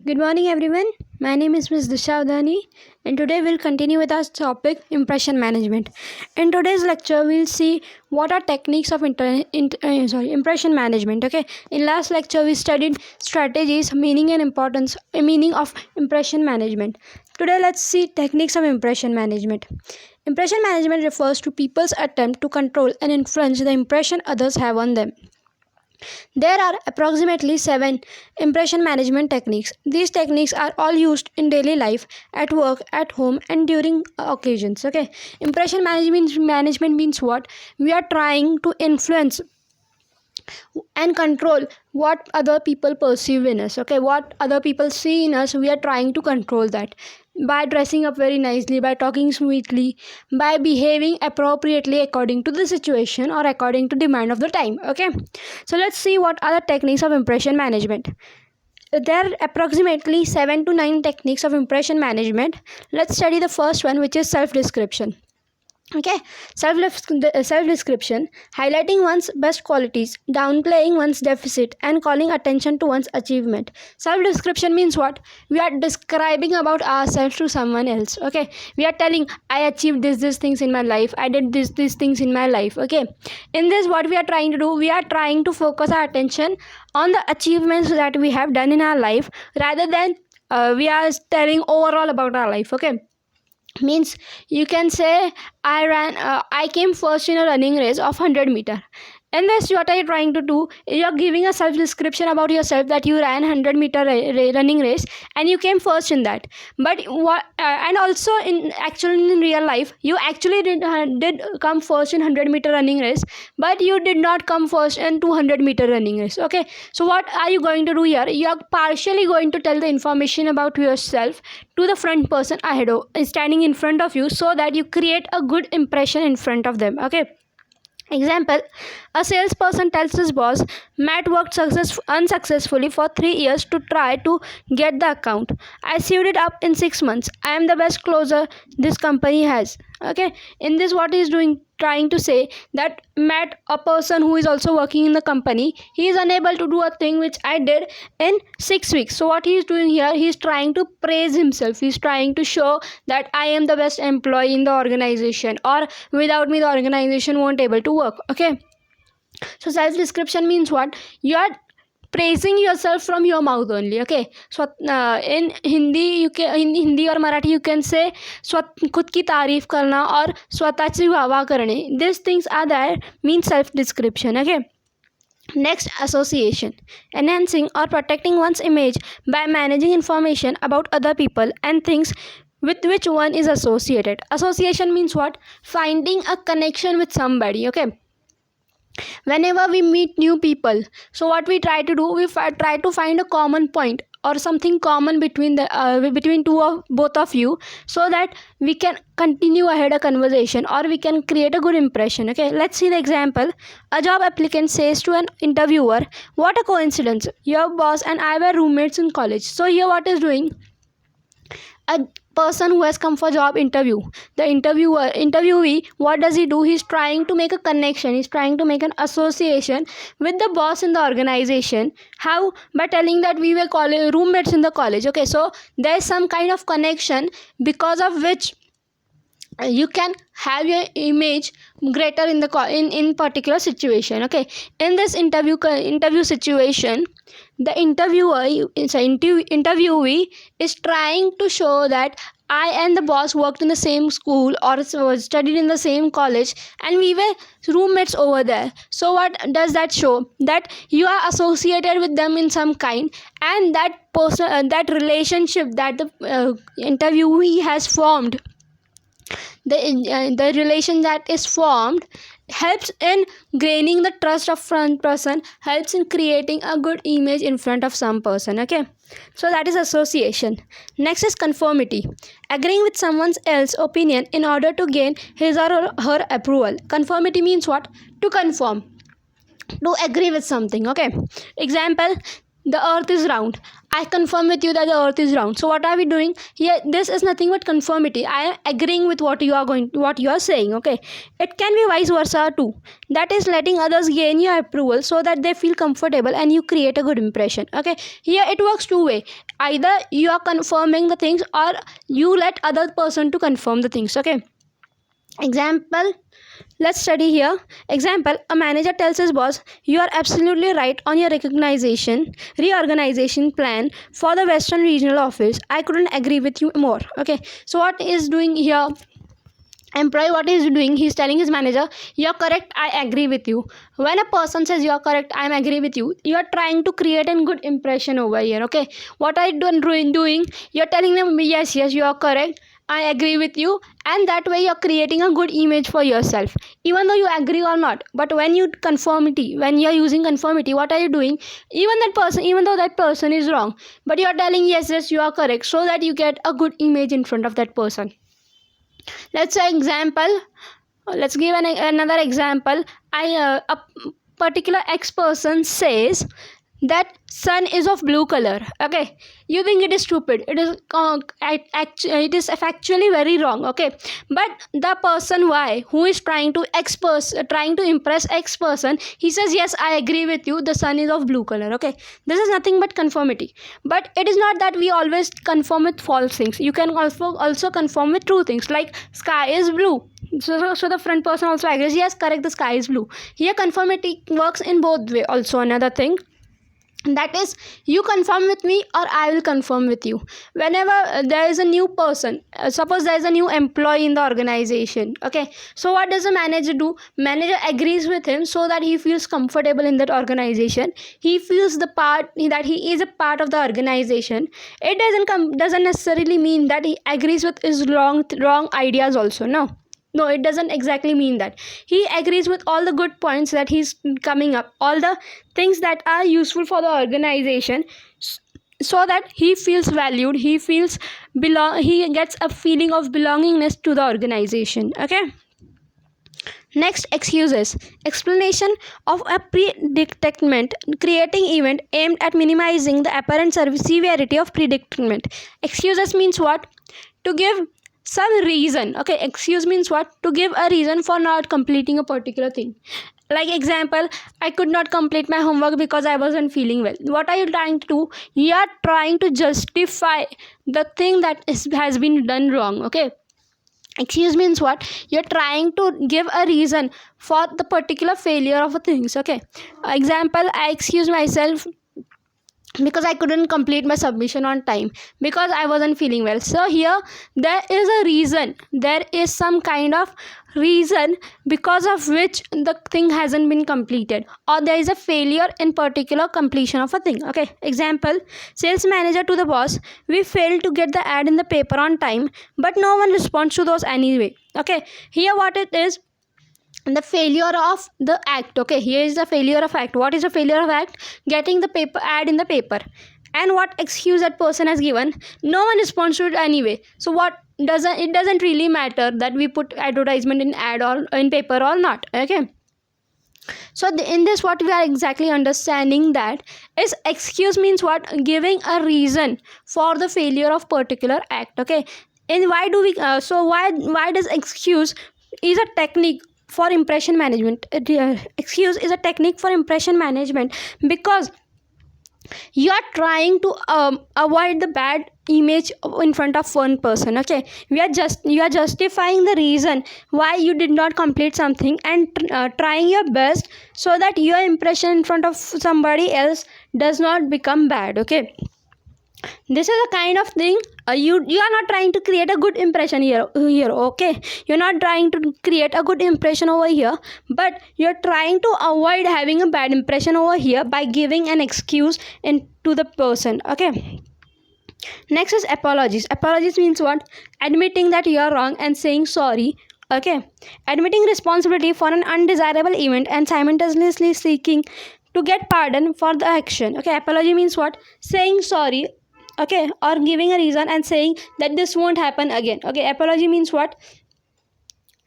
Good morning, everyone. My name is Ms. Disha Udani, and today we'll continue with our topic impression management. In today's lecture, we'll see what are techniques of impression management. Okay. In last lecture, we studied strategies, meaning of impression management. Today, let's see techniques of impression management. Impression management refers to people's attempt to control and influence the impression others have on them. There are approximately 7 impression management techniques. These techniques are all used in daily life, at work, at home, and during occasions. Okay, impression management means what? We are trying to influence and control what other people perceive in us. Okay, what other people see in us, we are trying to control that by dressing up very nicely, by talking sweetly, by behaving appropriately according to the situation or according to demand of the time. Okay, so let's see what are the techniques of impression management. There are approximately 7 to 9 techniques of impression management. Let's study the first one, which is self description. Okay, self description: highlighting one's best qualities, downplaying one's deficit, and calling attention to one's achievement. Self description means what? We are describing about ourselves to someone else. Okay, we are telling, I achieved these things in my life, I did these things in my life. Okay, in this, what we are trying to do, we are trying to focus our attention on the achievements that we have done in our life, rather than we are telling overall about our life. Okay, means you can say, I came first in a running race of 100 meter. And this, what are you trying to do? You are giving a self description about yourself, that you ran 100 meter running race and you came first in that. But what and also in real life, you actually did come first in 100 meter running race, but you did not come first in 200 meter running race. Okay, so what are you going to do here? You are partially going to tell the information about yourself to the front person standing in front of you, so that you create a good impression in front of them. Okay, example: a salesperson tells his boss, Matt worked unsuccessfully for 3 years to try to get the account. I sewed it up in 6 months. I am the best closer this company has. Okay, in this, what he is doing, trying to say that Matt, a person who is also working in the company, he is unable to do a thing which I did in 6 weeks. So what he is doing here, he is trying to praise himself. He is trying to show that I am the best employee in the organization, or without me the organization won't able to work. Okay, so self description means what? You are praising yourself from your mouth only. Okay, so in Hindi और Marathi you can say खुद की तारीफ करना और स्वतःची वाह करणे. These things are there, mean self description. Okay, next, association: enhancing or protecting one's image by managing information about other people and things with which one is associated. Association means what? Finding a connection with somebody. Okay, whenever we meet new people, so what we try to do, we try to find a common point or something common between both of you, so that we can continue ahead a conversation, or we can create a good impression. Okay, let's see the example. A job applicant says to an interviewer, what a coincidence, your boss and I were roommates in college. So here, what is doing? A person who has come for job interview, the interviewee, what does he do? He's trying to make a connection, he's trying to make an association with the boss in the organization. How? By telling that we were roommates in the college. Okay, so there is some kind of connection, because of which you can have your image greater in the in particular situation. Okay, in this interview situation, the interviewee is trying to show that I and the boss worked in the same school or studied in the same college, and we were roommates over there. So what does that show? That you are associated with them in some kind, and that person, that relationship that the interviewee has formed, the relation that is formed, helps in gaining the trust of front person, helps in creating a good image in front of some person. Okay, so that is association. Next is conformity: agreeing with someone else's opinion in order to gain his or her approval. Conformity means what? To conform, to agree with something. Okay, example: the earth is round. I confirm with you that the earth is round. So what are we doing here? This is nothing but conformity. I am agreeing with what you are saying. Okay, it can be vice versa too. That is letting others gain your approval so that they feel comfortable and you create a good impression. Okay, here it works two way. Either you are confirming the things or you let other person to confirm the things. Okay, example, let's study here. Example, a manager tells his boss, you are absolutely right on your reorganization plan for the Western Regional Office. I couldn't agree with you more. Okay, so what is doing here? Employee, what is doing? He's telling his manager, you're correct, I agree with you. When a person says you're correct, I agree with you, you're trying to create a good impression over here. Okay, what are you doing? You're telling them, yes, you are correct, I agree with you, and that way you're creating a good image for yourself, even though you agree or not. But when you're using conformity, what are you doing? Even though that person is wrong, but you're telling yes, you are correct, so that you get a good image in front of that person. Let's say example. Let's give another example. A particular X person says that sun is of blue color. Okay, you think it is stupid, it is factually very wrong. Okay, but the person Y who is trying to impress X person, he says yes, I agree with you, the sun is of blue color. Okay, this is nothing but conformity. But it is not that we always conform with false things. You can also conform with true things, like sky is blue. So the front person also agrees, yes, correct, the sky is blue. Here conformity works in both way. Also another thing, that is, you confirm with me or I will confirm with you. Whenever there is a new person, suppose there is a new employee in the organization. Okay, so what does the manager do? Manager agrees with him so that he feels comfortable in that organization. He feels that he is a part of the organization. It doesn't necessarily mean that he agrees with his wrong ideas also. No, it doesn't exactly mean that. He agrees with all the good points that he's coming up, all the things that are useful for the organization, so that he feels valued, he gets a feeling of belongingness to the organization. Okay. Next, excuses. Explanation of a predicament creating event aimed at minimizing the apparent severity of predicament. Excuses means what? To give some reason. Okay, excuse means what? To give a reason for not completing a particular thing. Like example, I could not complete my homework because I wasn't feeling well. What are you trying to do? You are trying to justify the thing that has been done wrong. Okay, excuse means what? You're trying to give a reason for the particular failure of a things. Okay, example, I excuse myself because I couldn't complete my submission on time because I wasn't feeling well. So here there is a reason, there is some kind of reason because of which the thing hasn't been completed, or there is a failure in particular completion of a thing. Okay, example, sales manager to the boss, we failed to get the ad in the paper on time, but no one responds to those anyway. Okay, here what it is, the failure of the act. Okay, here is the failure of act. What is the failure of act? Getting the paper ad in the paper. And what excuse that person has given? No one responds to it anyway. So what doesn't really matter that we put advertisement in ad or in paper or not. Okay, so in this what we are exactly understanding that is excuse means what? Giving a reason for the failure of particular act. Okay, and why do we why does excuse is a technique for impression management? Excuse is a technique for impression management because you are trying to avoid the bad image in front of one person. Okay, you are justifying the reason why you did not complete something and trying your best so that your impression in front of somebody else does not become bad. Okay, this is a kind of thing you are not trying to create a good impression here. Okay, you're not trying to create a good impression over here, but you're trying to avoid having a bad impression over here by giving an excuse to the person. Okay, next is apologies. Apologies means what? Admitting that you are wrong and saying sorry. Okay, admitting responsibility for an undesirable event and simultaneously seeking to get pardon for the action. Okay, apology means what? Saying sorry. Okay, or giving a reason and saying that this won't happen again. Okay, apology means what?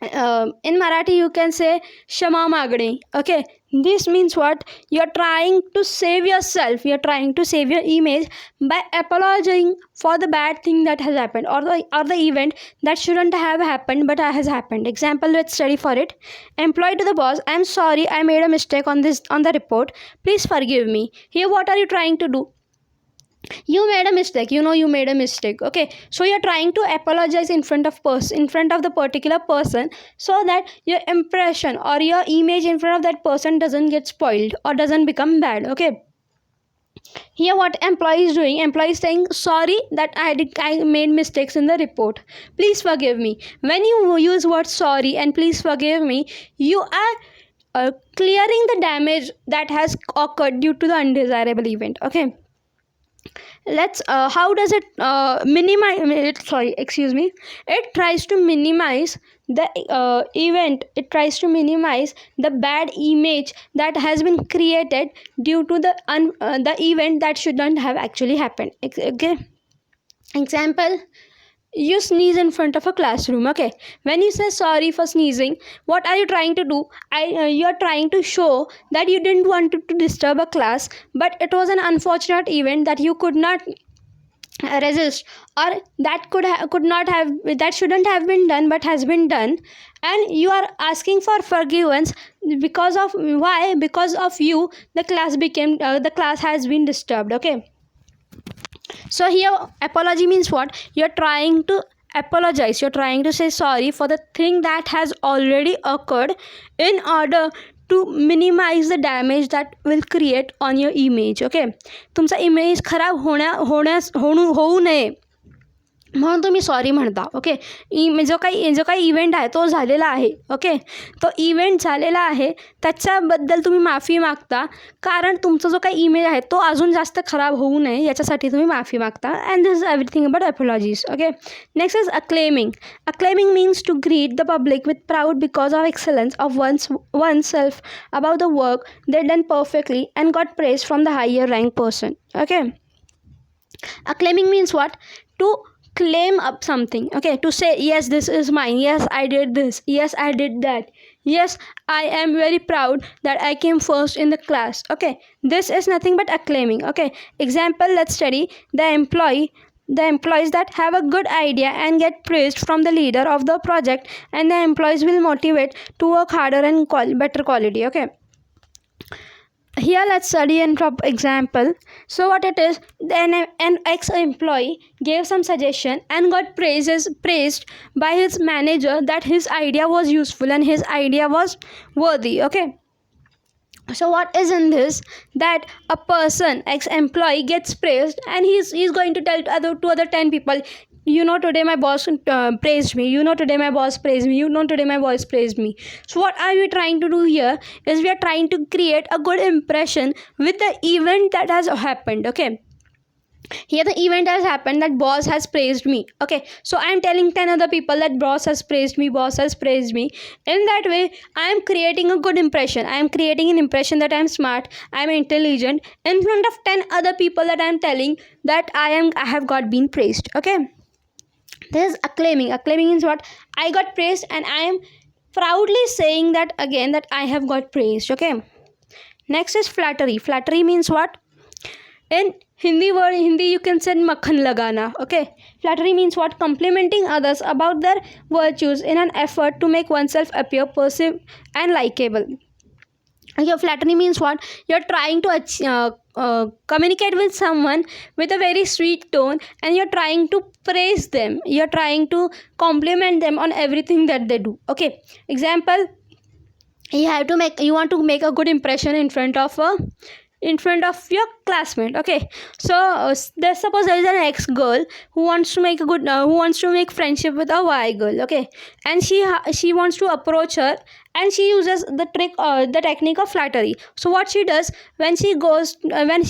In Marathi you can say Shama Magni. Okay, this means what? You're trying to save yourself, you're trying to save your image by apologizing for the bad thing that has happened, or the event that shouldn't have happened but has happened. Example, let's study for it. Employee to the boss: I'm sorry, I made a mistake on the report, please forgive me. Here what are you trying to do? You made a mistake, you made a mistake. Okay, so you're trying to apologize in front of the particular person, so that your impression or your image in front of that person doesn't get spoiled or doesn't become bad. Okay, here what employee is doing, employee is saying sorry that I made mistakes in the report, please forgive me. When you use word sorry and please forgive me, you are clearing the damage that has occurred due to the undesirable event. Okay, let's how does it minimize it, sorry, excuse me, it tries to minimize the event, it tries to minimize the bad image that has been created due to the event that shouldn't have actually happened. Okay, example, you sneeze in front of a classroom. Okay, when you say sorry for sneezing, what are you trying to do? You're trying to show that you didn't want to disturb a class, but it was an unfortunate event that you could not resist, or that could not have, that shouldn't have been done but has been done, and you are asking for forgiveness because of why, because of you the class has been disturbed. Okay, so here apology means what? You're trying to apologize, you're trying to say sorry for the thing that has already occurred, in order to minimize the damage that will create on your image. Okay, तुमचा image खराब होऊ नये म्हणून तुम्ही sorry म्हणता. Okay, जो काही event आहे तो झालेला आहे. ओके, तो इव्हेंट झालेला आहे त्याच्याबद्दल तुम्ही माफी मागता, कारण तुमचा जो काही इमेज आहे तो अजून जास्त खराब होऊ नये याच्यासाठी तुम्ही माफी मागता. And this is everything about apologies. Okay, next is acclaiming. Acclaiming means to greet the public with proud because of excellence of oneself about the work they done perfectly and got praise from the higher rank person. Okay, acclaiming means what? To claim up something. Okay, to say yes, this is mine, yes I did this, yes I did that, yes I am very proud that I came first in the class. Okay, this is nothing but acclaiming. Okay, example, let's study. The employees that have a good idea and get praised from the leader of the project, and the employees will motivate to work harder and better quality. Okay, here let's study an example. So what it is, then an ex-employee gave some suggestion and got praised by his manager that his idea was useful and his idea was worthy. Okay, so what is in this, that a person, ex-employee, gets praised and he's going to tell to other 10 people, today my boss praised me, today my boss praised me, today my boss praised me. So what are we trying to do here is we are trying to create a good impression with the event that has happened. Okay, here the event has happened that boss has praised me. Okay, so I am telling 10 other people that boss has praised me, boss has praised me. In that way I am creating a good impression, I am creating an impression that I am smart, I am intelligent in front of 10 other people, that I am telling that I have got been praised. Okay, this is acclaiming. Acclaiming means what? I got praised and I am proudly saying that again, that I have got praised. Okay, next is flattery. Flattery means what? In Hindi you can say makhan lagana. Okay, flattery means what? Complimenting others about their virtues in an effort to make oneself appear perceived and likable. Your flattery means what? You're trying to communicate with someone with a very sweet tone, and you're trying to praise them, you're trying to compliment them on everything that they do. Okay, example, you want to make a good impression in front of your classmate. Okay, so suppose there is an ex girl who wants to make friendship with a Y girl. Okay, and she wants to approach her, and she uses the technique of flattery. So what she does, when she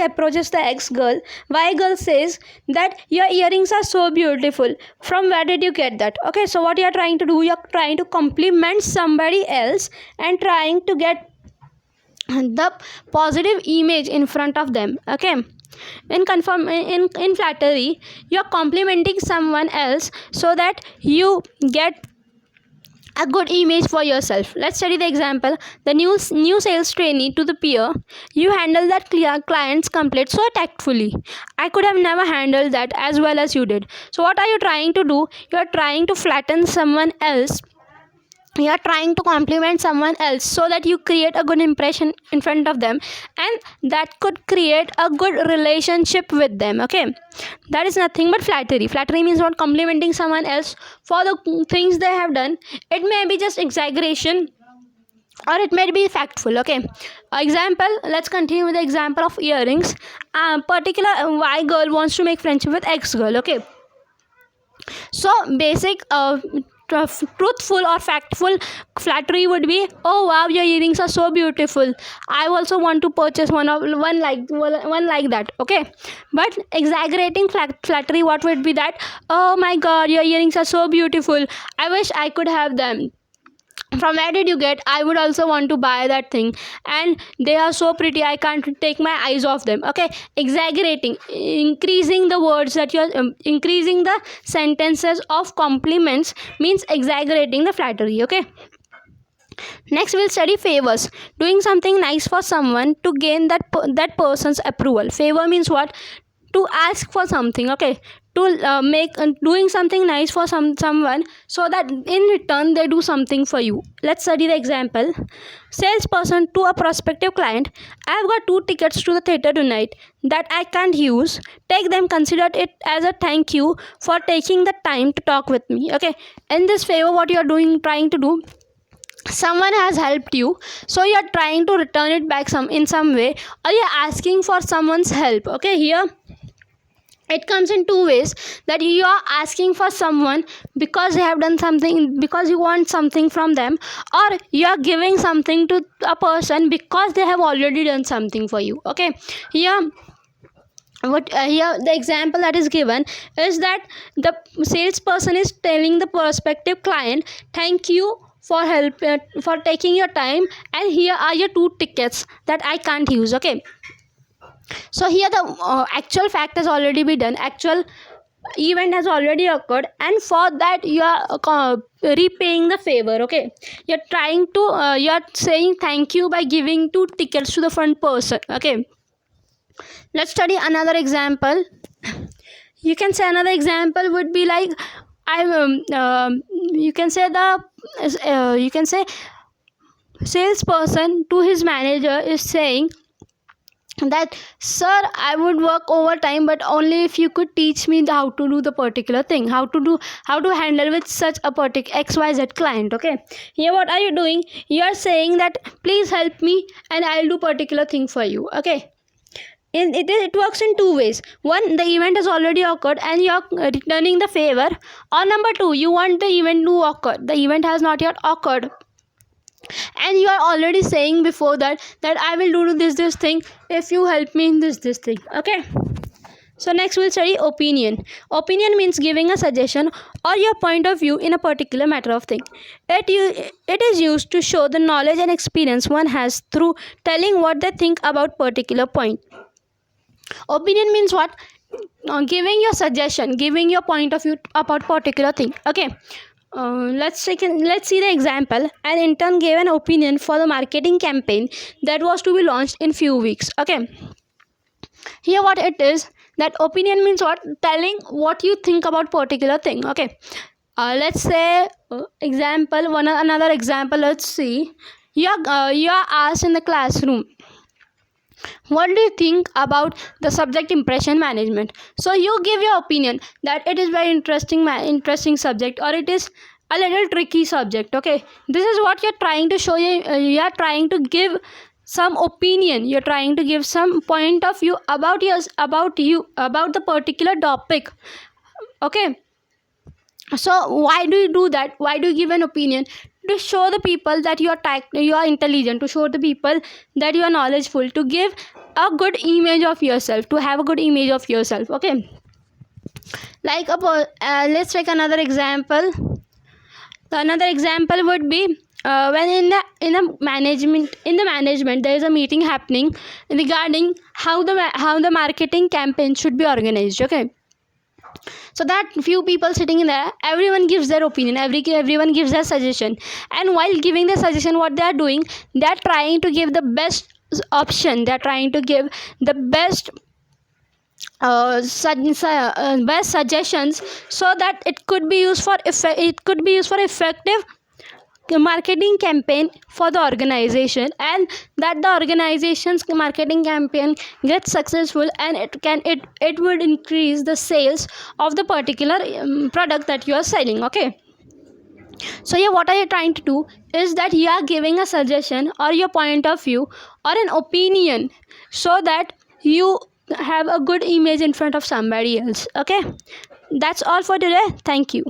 approaches the ex girl, Y girl says that your earrings are so beautiful, from where did you get that? Okay, so what you are trying to do, you are trying to compliment somebody else and trying to get the positive image in front of them. Okay, in flattery you are complimenting someone else so that you get a good image for yourself. Let's study the example. The new sales trainee to the peer. You handle that client's complaint so tactfully. I could have never handled that as well as you did. So what are you trying to do? You are trying to flatten someone else. You are trying to compliment someone else so that you create a good impression in front of them, and that could create a good relationship with them. Okay, that is nothing but flattery. Flattery means what? Complimenting someone else for the things they have done. It may be just exaggeration or it may be factful. Okay, example, let's continue with the example of earrings. Particular Y girl wants to make friendship with X girl. Okay, so basic truthful or factful flattery would be, oh wow, your earrings are so beautiful, I also want to purchase one like that. Okay, but exaggerating flattery, what would be that? Oh my god, your earrings are so beautiful, I wish I could have them. From where did you get? I would also want to buy that thing, and they are so pretty, I can't take my eyes off them. Okay, exaggerating, increasing the words that you're increasing the sentences of compliments means exaggerating the flattery. Okay, next we'll study favors. Doing something nice for someone to gain that person's approval. Favor means what? To ask for something. Okay, to make doing something nice for someone so that in return they do something for you. Let's study the example. Salesperson to a prospective client, I've got 2 tickets to the theater tonight that I can't use. Take them, consider it as a thank you for taking the time to talk with me. Okay, in this favor, what you are trying to do, someone has helped you, so you're trying to return it back in some way, or you're asking for someone's help. Okay, here it comes in 2 ways, that you are asking for someone because they have done something, because you want something from them, or you are giving something to a person because they have already done something for you. Okay, here here the example that is given is that the salesperson is telling the prospective client, thank you for help, for taking your time, and here are your 2 tickets that I can't use. Okay, so here the actual fact has already been done, actual event has already occurred, and for that you are repaying the favor. Okay, you're trying to you're saying thank you by giving 2 tickets to the front person. Okay, let's study another example. You can say another example would be like, you can say salesperson to his manager is saying that, sir, I would work overtime, but only if you could teach me how to do the particular thing, how to handle with such a particular XYZ client. Okay, here what are you doing? You are saying that please help me and I'll do particular thing for you. Okay, it works in 2 ways. One, the event has already occurred and you are returning the favor, or number 2, you want the event to occur, the event has not yet occurred, and you are already saying before that I will do this thing if you help me in this thing. Okay, so next we'll study opinion. Opinion means giving a suggestion or your point of view in a particular matter of thing. It is used to show the knowledge and experience one has through telling what they think about particular point. Opinion means what? Giving your suggestion, giving your point of view about particular thing. Okay, let's see the example. An intern gave an opinion for the marketing campaign that was to be launched in few weeks. Okay, here what it is, that opinion means what? Telling what you think about particular thing. Okay, let's say another example. Let's see, you are asked in the classroom, what do you think about the subject impression management? So you give your opinion that it is very interesting subject, or it is a little tricky subject. Okay, this is what you're trying to show. You are trying to give some opinion, you're trying to give some point of view about the particular topic. Okay, so why do you do that? Why do you give an opinion? To show the people that you are intelligent, to show the people that you are knowledgeable, to give a good image of yourself, to have a good image of yourself. Okay, like let's take another example. Another example would be when in the management there is a meeting happening regarding how the marketing campaign should be organized. Okay, So that few people sitting in there, everyone gives their opinion, everyone gives their suggestion, and while giving their suggestion, what they are doing, they are trying to give the best option, they are trying to give the best best suggestions, so that it could be used for effective marketing campaign for the organization, and that the organization's marketing campaign gets successful, and it would increase the sales of the particular product that you are selling. Okay, so yeah, what are you trying to do is that you are giving a suggestion or your point of view or an opinion, so that you have a good image in front of somebody else. Okay, that's all for today. Thank you.